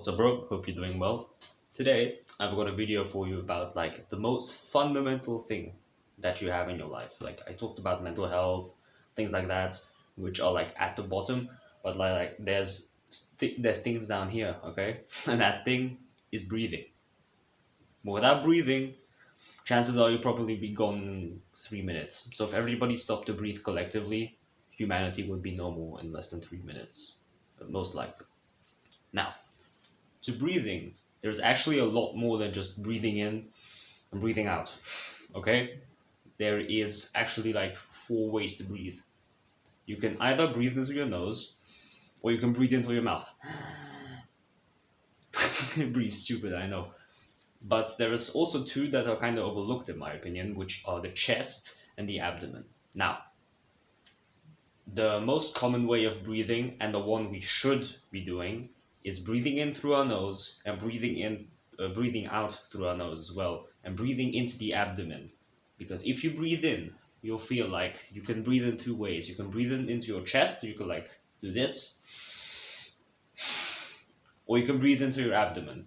What's up, bro? Hope you're doing well. Today, I've got a video for you about like the most fundamental thing that you have in your life. Like I talked about mental health, things like that, which are like at the bottom, but there's things down here, okay? And that thing is breathing. But without breathing, chances are you'll probably be gone in 3 minutes. So if everybody stopped to breathe collectively, humanity would be no more in less than 3 minutes, most likely. Now, to breathing, there's actually a lot more than just breathing in and breathing out. Okay? There is actually like four ways to breathe. You can either breathe into your nose or you can breathe into your mouth. Breathe stupid, I know. But there is also two that are kind of overlooked in my opinion, which are the chest and the abdomen. Now, the most common way of breathing and the one we should be doing is breathing in through our nose and breathing out through our nose as well, and breathing into the abdomen. Because if you breathe in, you'll feel like you can breathe in two ways. You can breathe in into your chest, you can like do this, or you can breathe into your abdomen.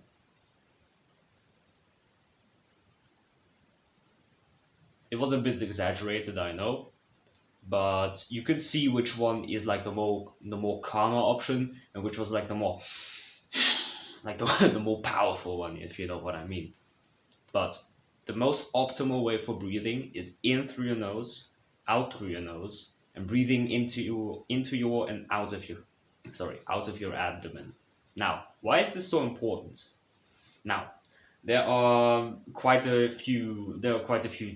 It was a bit exaggerated, I know, but you can see which one is like the more calmer option, and which was like the more like the more powerful one, if you know what I mean. But the most optimal way for breathing is in through your nose, out through your nose, and breathing into your and out of your abdomen. Now, why is this so important? Now, there are quite a few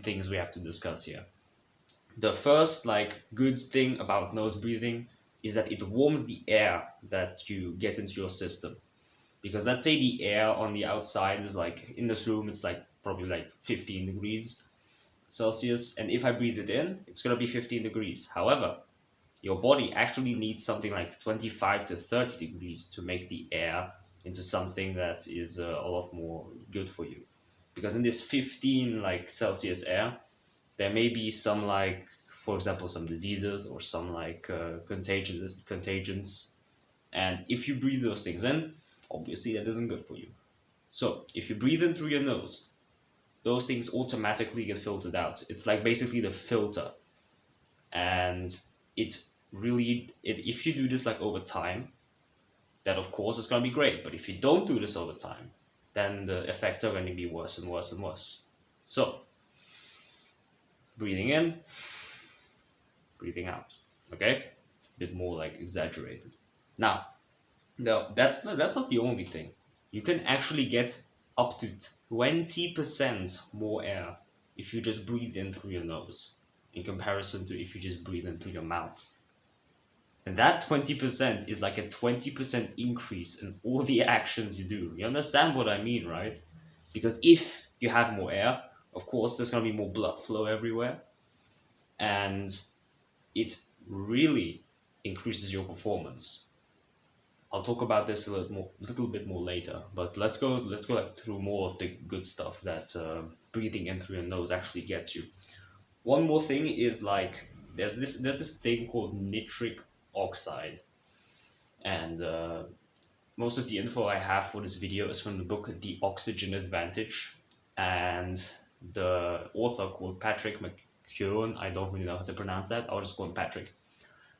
things we have to discuss here. The first like good thing about nose breathing is that it warms the air that you get into your system. Because let's say the air on the outside is like in this room, it's like probably like 15 degrees Celsius, and if I breathe it in, it's gonna be 15 degrees. However, your body actually needs something like 25 to 30 degrees to make the air into something that is a lot more good for you. Because in this 15 like Celsius air, there may be some like, for example, some diseases or some like contagions, and if you breathe those things in, obviously that isn't good for you. So if you breathe in through your nose, those things automatically get filtered out. It's like basically the filter. And if you do this like over time, that of course is going to be great. But if you don't do this over time, then the effects are going to be worse and worse and worse. So breathing in, breathing out. Okay? A bit more like exaggerated. Now, no, that's not the only thing. You can actually get up to 20% more air if you just breathe in through your nose in comparison to if you just breathe in through your mouth. And that 20% is like a 20% increase in all the actions you do. You understand what I mean, right? Because if you have more air, of course, there's going to be more blood flow everywhere. And it really increases your performance. I'll talk about this little bit more later. But let's go like, through more of the good stuff that breathing in through your nose actually gets you. One more thing is like there's this thing called nitric oxide, and most of the info I have for this video is from the book The Oxygen Advantage, and the author called Patrick McKeown. I don't really know how to pronounce that. I'll just call him Patrick.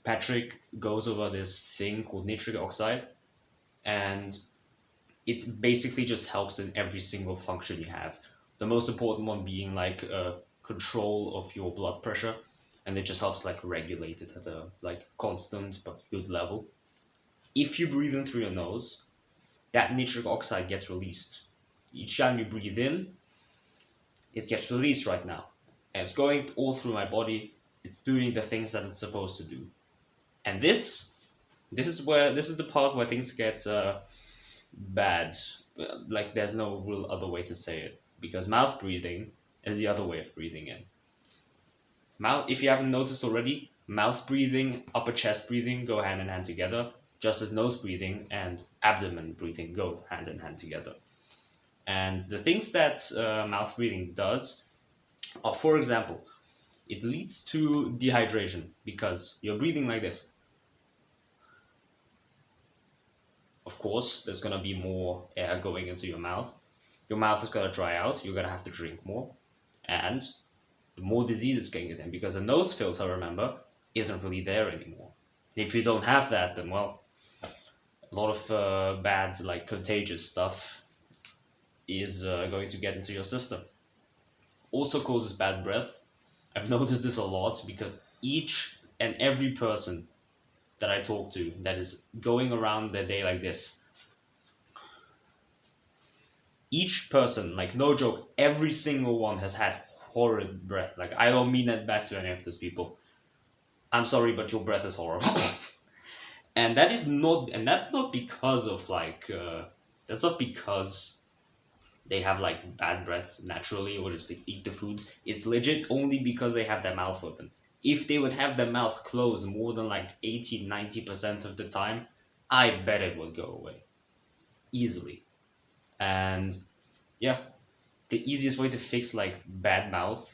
Patrick goes over this thing called nitric oxide, and it basically just helps in every single function you have. The most important one being like control of your blood pressure, and it just helps like regulate it at a like constant but good level. If you breathe in through your nose, that nitric oxide gets released. Each time you breathe in, it gets released right now, and it's going all through my body. It's doing the things that it's supposed to do, and this is the part where things get bad. Like there's no real other way to say it, because mouth breathing is the other way of breathing in. Mouth, if you haven't noticed already, mouth breathing, upper chest breathing go hand in hand together, just as nose breathing and abdomen breathing go hand in hand together. And the things that mouth breathing does are, for example, it leads to dehydration because you're breathing like this. Of course, there's gonna be more air going into your mouth. Your mouth is gonna dry out. You're gonna have to drink more, and the more diseases can get in because the nose filter, remember, isn't really there anymore. And if you don't have that, then well, a lot of bad, like contagious stuff is going to get into your system. Also causes bad breath. I've noticed this a lot because each and every person that I talk to that is going around their day like this, each person, like no joke, every single one has had horrid breath. Like I don't mean that bad to any of those people. I'm sorry, but your breath is horrible. And that's not because of like that's not because they have like bad breath naturally or just they eat the foods. It's legit only because they have their mouth open. If they would have their mouth closed more than like 80-90% of the time, I bet it would go away easily. And yeah, the easiest way to fix like bad mouth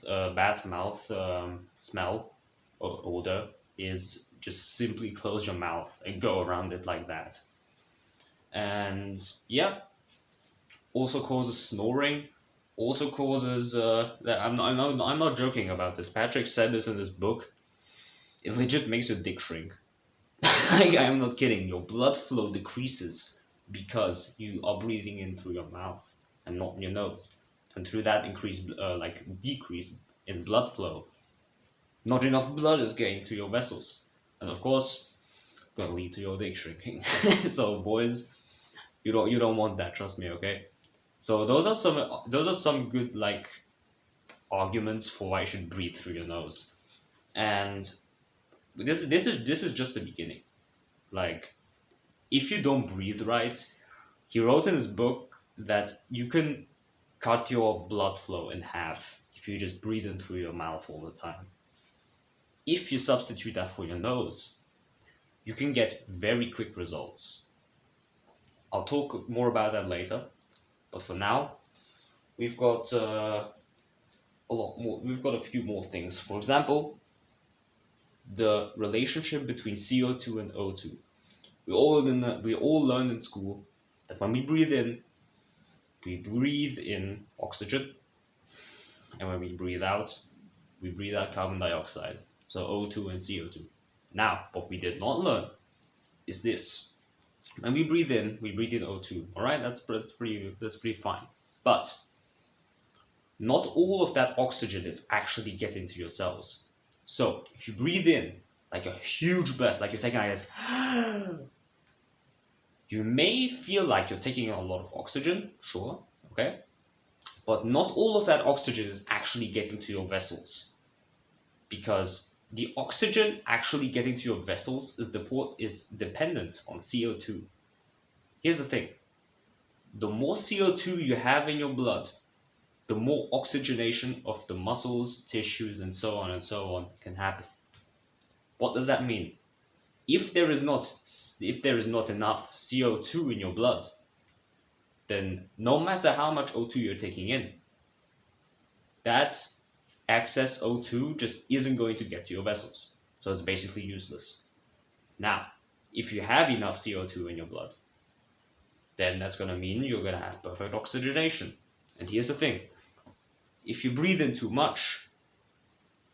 smell or odor is just simply close your mouth and go around it like that. And yeah, also causes snoring, also causes I'm not joking about this. Patrick said this in this book. It legit makes your dick shrink. Like I'm not kidding. Your blood flow decreases because you are breathing in through your mouth and not in your nose, and through that increase like decrease in blood flow, not enough blood is getting to your vessels, and of course, gonna lead to your dick shrinking. So boys, you don't want that. Trust me, okay? So those are some good like arguments for why you should breathe through your nose, and this is just the beginning. Like if you don't breathe right, he wrote in his book that you can cut your blood flow in half if you just breathe in through your mouth all the time. If you substitute that for your nose, you can get very quick results. I'll talk more about that later, but for now, we've got a lot more. We've got a few more things. For example, the relationship between CO2 and O2. We all learn in school that when we breathe in oxygen, and when we breathe out carbon dioxide. So O2 and CO2. Now, what we did not learn is this: when we breathe in O2. All right, that's pretty fine. But not all of that oxygen is actually getting to your cells. So if you breathe in like a huge breath, like you're taking like this, you may feel like you're taking a lot of oxygen, sure, okay, but not all of that oxygen is actually getting to your vessels, because the oxygen actually getting to your vessels is dependent on CO2. Here's the thing: the more CO2 you have in your blood, the more oxygenation of the muscles, tissues, and so on can happen. What does that mean? If there is not enough CO2 in your blood, then no matter how much O2 you're taking in, that excess O2 just isn't going to get to your vessels. So it's basically useless. Now, if you have enough CO2 in your blood, then that's going to mean you're going to have perfect oxygenation. And here's the thing: if you breathe in too much,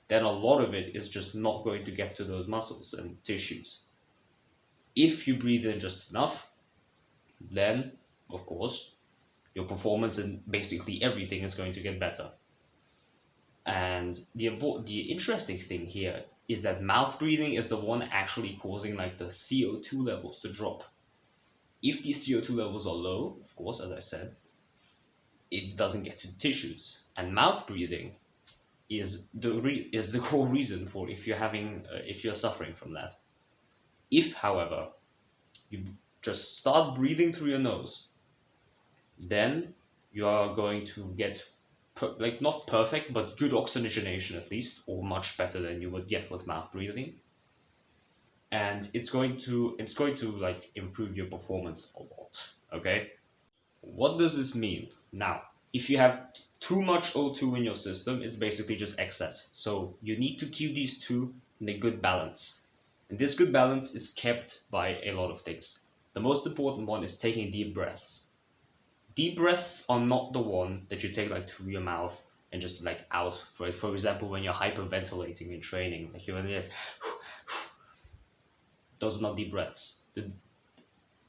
then a lot of it is just not going to get to those muscles and tissues. If you breathe in just enough, then, of course, your performance in basically everything is going to get better. And the interesting thing here is that mouth breathing is the one actually causing like the CO2 levels to drop. If the CO2 levels are low, of course, as I said, it doesn't get to the tissues. And mouth breathing is the core reason for if you're suffering from that. If, however, you just start breathing through your nose, then you are going to get like not perfect but good oxygenation at least, or much better than you would get with mouth breathing, and it's going to like improve your performance a lot. Okay, what does this mean now? If you have too much O2 in your system, it's basically just excess, so you need to keep these two in a good balance, and this good balance is kept by a lot of things. The most important one is taking deep breaths. Deep breaths are not the one that you take like through your mouth and just like out. For example, when you're hyperventilating in training, like you're this, those are not deep breaths. The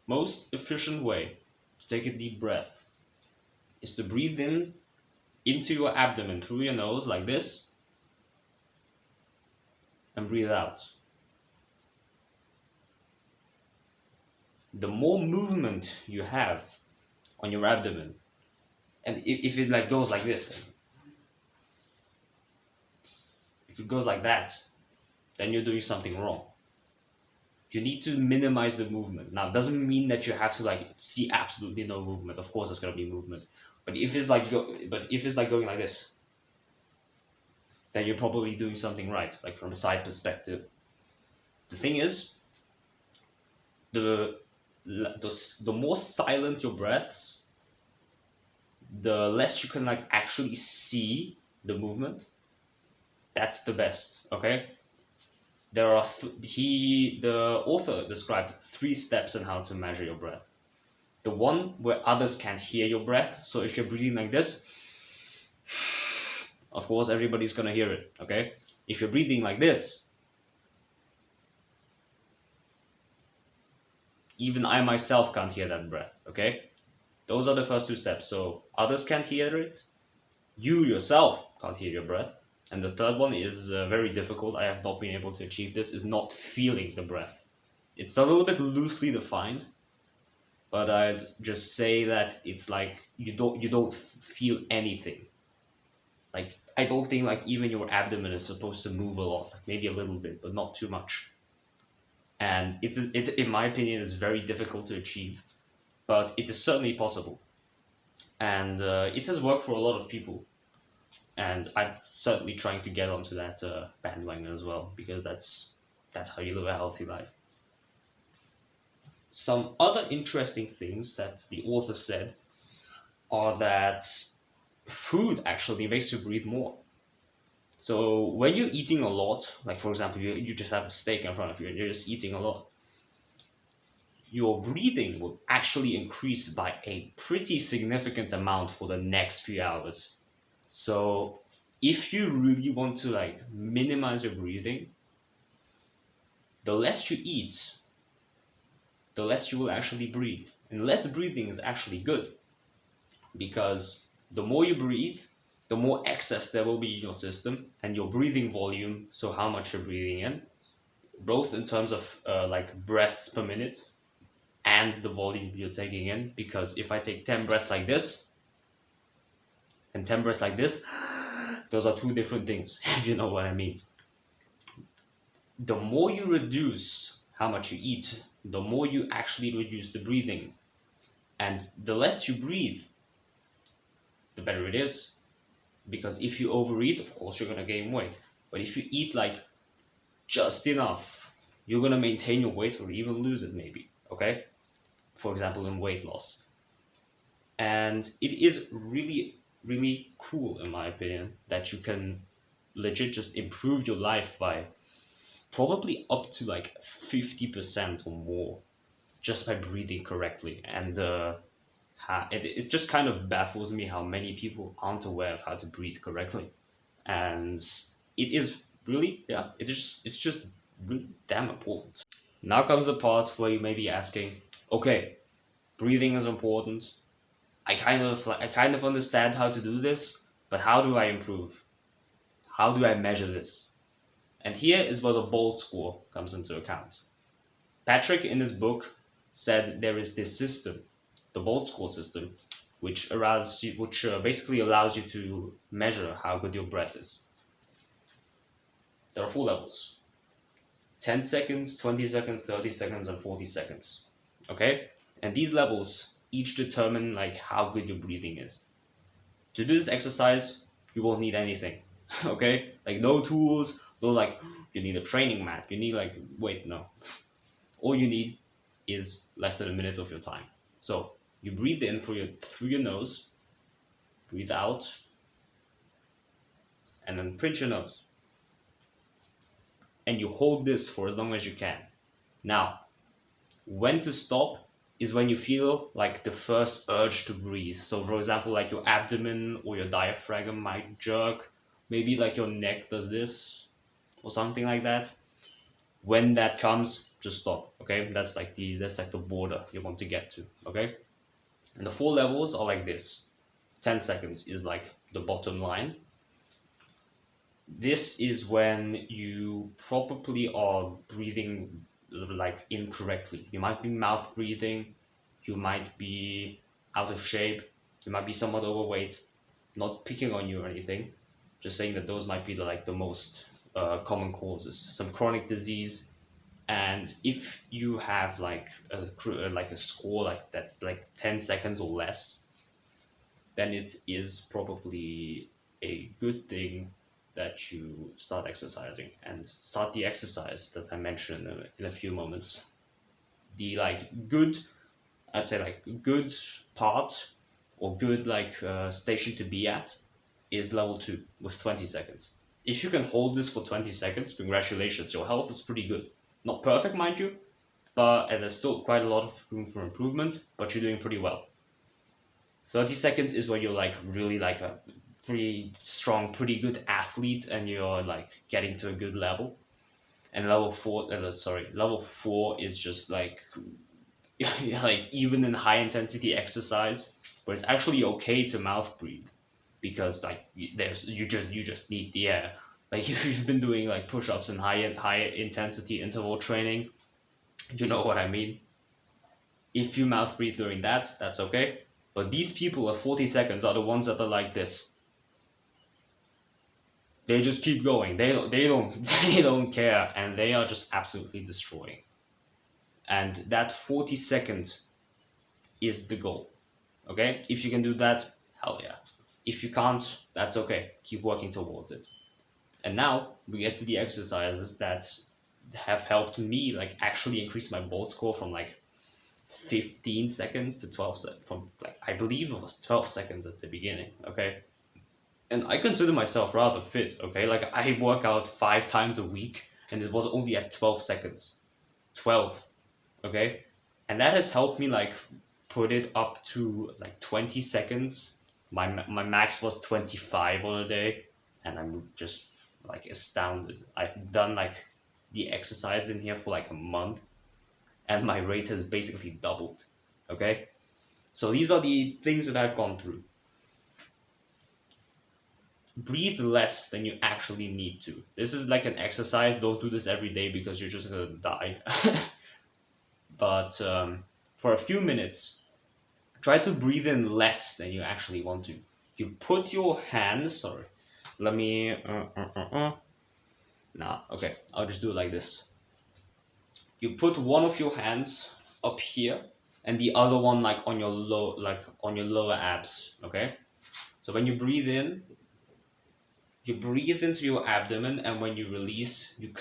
most efficient way to take a deep breath is to breathe in into your abdomen through your nose like this and breathe out. The more movement you have on your abdomen, and if it like goes like this, if it goes like that, then you're doing something wrong. You need to minimize the movement. Now, it doesn't mean that you have to like see absolutely no movement. Of course, there's gonna be movement, but if it's like going like this, then you're probably doing something right, like from a side perspective. The thing is, the the more silent your breaths, the less you can like actually see the movement. That's the best. Okay. There are the author described 3 steps on how to measure your breath. The one where others can't hear your breath. So if you're breathing like this, of course everybody's gonna hear it. Okay. If you're breathing like this, even I myself can't hear that breath. Okay. Those are the first 2 steps. So others can't hear it. You yourself can't hear your breath. And the third one is very difficult. I have not been able to achieve this, is not feeling the breath. It's a little bit loosely defined, but I'd just say that it's like you don't feel anything. Like I don't think like even your abdomen is supposed to move a lot, like maybe a little bit, but not too much. And it in my opinion is very difficult to achieve, but it is certainly possible. And it has worked for a lot of people. And I'm certainly trying to get onto that bandwagon as well, because that's how you live a healthy life. Some other interesting things that the author said are that food actually makes you breathe more. So when you're eating a lot, like for example, you just have a steak in front of you and you're just eating a lot, your breathing will actually increase by a pretty significant amount for the next few hours. So if you really want to like minimize your breathing, the less you eat, the less you will actually breathe. And less breathing is actually good, because the more you breathe, the more excess there will be in your system, and your breathing volume, so how much you're breathing in, both in terms of like breaths per minute and the volume you're taking in. Because if I take 10 breaths like this and 10 breaths like this, those are 2 different things, if you know what I mean. The more you reduce how much you eat, the more you actually reduce the breathing. And the less you breathe, the better it is. Because if you overeat, of course, you're going to gain weight. But if you eat like just enough, you're going to maintain your weight or even lose it, maybe. Okay? For example, in weight loss. And it is really, really cool, in my opinion, that you can legit just improve your life by probably up to like 50% or more just by breathing correctly. And it just kind of baffles me how many people aren't aware of how to breathe correctly. And it is really, yeah, it's just really damn important. Now comes the part where you may be asking, okay, breathing is important. I kind of understand how to do this, but how do I improve? How do I measure this? And here is where the BOLT score comes into account. Patrick, in his book, said there is this system, the BOLT score system, which basically allows you to measure how good your breath is. There are 4 levels: 10 seconds, 20 seconds, 30 seconds, and 40 seconds. Okay? And these levels each determine like how good your breathing is. To do this exercise, you won't need anything. Okay? Like no tools, no like you need a training mat. You need like wait, no. All you need is less than a minute of your time. So you breathe in through your nose, breathe out, and then pinch your nose. And you hold this for as long as you can. Now, when to stop is when you feel like the first urge to breathe. So for example, like your abdomen or your diaphragm might jerk, maybe like your neck does this or something like that. When that comes, just stop. Okay, that's like the border you want to get to. Okay, and the 4 levels are like this. 10 seconds is like the bottom line. This is when you probably are breathing like incorrectly. You might be mouth breathing, you might be out of shape, you might be somewhat overweight. Not picking on you or anything, just saying that those might be the most common causes. Some chronic disease, and if you have like a score like that's like 10 seconds or less, then it is probably a good thing that you start exercising and start the exercise that I mentioned in a few moments. The like good, I'd say like good part or good station to be at is level 2 with 20 seconds. If you can hold this for 20 seconds, congratulations, your health is pretty good. Not perfect, mind you, but and there's still quite a lot of room for improvement, but you're doing pretty well. 30 seconds is where you're like really like a pretty strong, pretty good athlete and you're like getting to a good level. And level 4 is just like like even in high intensity exercise, but it's actually okay to mouth breathe because like you just need the air. Like if you've been doing like push-ups and high intensity interval training, you know what I mean. If you mouth breathe during that, that's okay. But these people at 40 seconds are the ones that are like this. They just keep going. They don't they don't care, and they are just absolutely destroying. And that 40 second is the goal. Okay, if you can do that, hell yeah. If you can't, that's okay. Keep working towards it. And now we get to the exercises that have helped me like actually increase my board score from like 15 seconds to 12 from like I believe it was 12 seconds at the beginning. Okay, and I consider myself rather fit. Okay, like I work out 5 times a week, and it was only at 12 seconds. 12. Okay, and that has helped me like put it up to like 20 seconds. My max was 25 on a day, and I'm just like astounded. I've done like the exercise in here for like a month, and my rate has basically doubled. Okay, so these are the things that I've gone through. Breathe less than you actually need to. This is like an exercise. Don't do this every day because you're just gonna die. But for a few minutes, try to breathe in less than you actually want to. You put your hands. Sorry, let me. Nah, okay. I'll just do it like this. You put one of your hands up here, and the other one like on your lower abs. Okay. So when you breathe in, you breathe into your abdomen, and when you release, you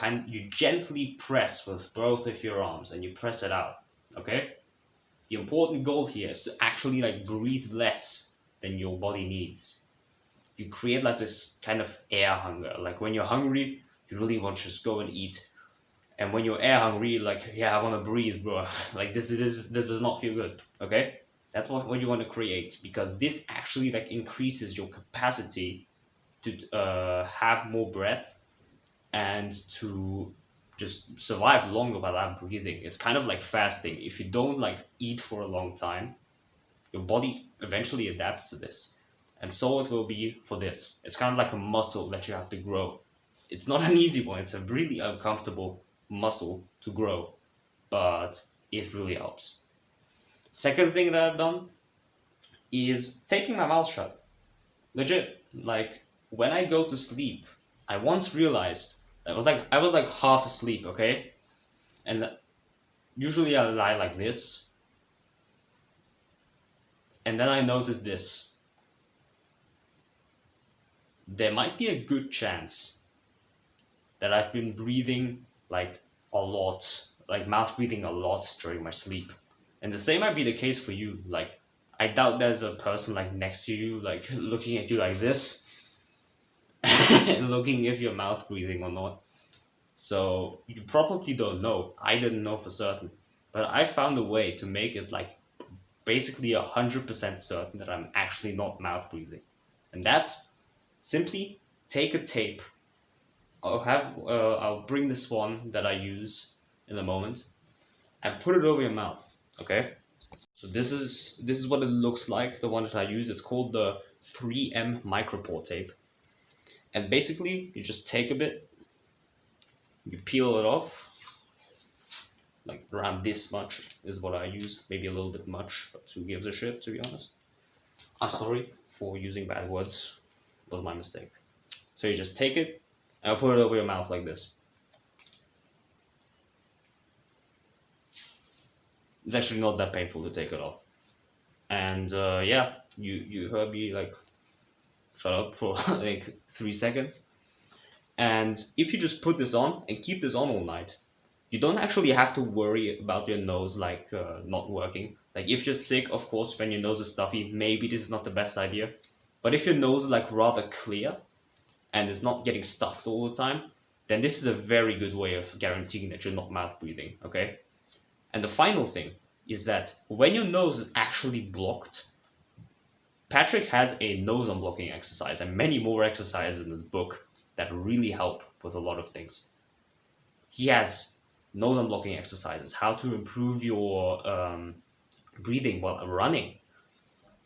gently press with both of your arms, and you press it out. Okay. The important goal here is to actually like breathe less than your body needs. You create like this kind of air hunger. Like when you're hungry, you really want to just go and eat. And when you're air hungry, like yeah, I want to breathe, bro. Like this does not feel good. Okay, that's what you want to create because this actually like increases your capacity to have more breath and to just survive longer without breathing. It's kind of like fasting. If you don't like eat for a long time, your body eventually adapts to this. And so it will be for this. It's kind of like a muscle that you have to grow. It's not an easy one, it's a really uncomfortable muscle to grow, but it really helps. Second thing that I've done is taking my mouth shut. Legit. Like when I go to sleep, I once realized I was like half asleep, okay? And usually I lie like this, and then I noticed this. There might be a good chance that I've been breathing like a lot, like mouth breathing a lot during my sleep. And the same might be the case for you. Like, I doubt there's a person like next to you, like looking at you like this and looking if you're mouth breathing or not. So you probably don't know. I didn't know for certain. but I found a way to make it like basically 100% certain that I'm actually not mouth breathing. And that's simply take a tape. I'll bring this one that I use in a moment and put it over your mouth. Okay. So this is what it looks like. The one that I use. It's called the 3M Micropore Tape. And basically, you just take a bit, you peel it off, like around this much is what I use. Maybe a little bit much, but who gives a shit? To be honest, I'm sorry for using bad words. It was my mistake. So you just take it and put it over your mouth like this. It's actually not that painful to take it off. And yeah, you heard me like shut up for like 3 seconds. And if you just put this on and keep this on all night, you don't actually have to worry about your nose like not working. Like if you're sick, of course, when your nose is stuffy, maybe this is not the best idea. But if your nose is like rather clear and is not getting stuffed all the time, then this is a very good way of guaranteeing that you're not mouth breathing. Okay. And the final thing is that when your nose is actually blocked, Patrick has a nose unblocking exercise and many more exercises in his book that really help with a lot of things. He has nose unblocking exercises, how to improve your breathing while running.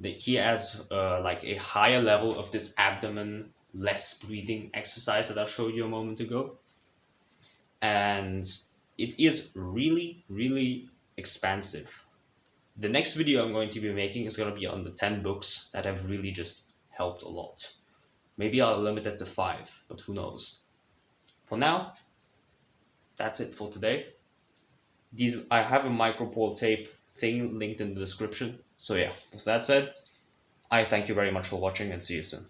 He has like a higher level of this abdomen, less breathing exercise that I showed you a moment ago. And it is really, really expansive. The next video I'm going to be making is going to be on the 10 books that have really just helped a lot. Maybe I'll limit it to 5, but who knows. For now, that's it for today. I have a Micropore Tape thing linked in the description. So yeah, with that said, I thank you very much for watching and see you soon.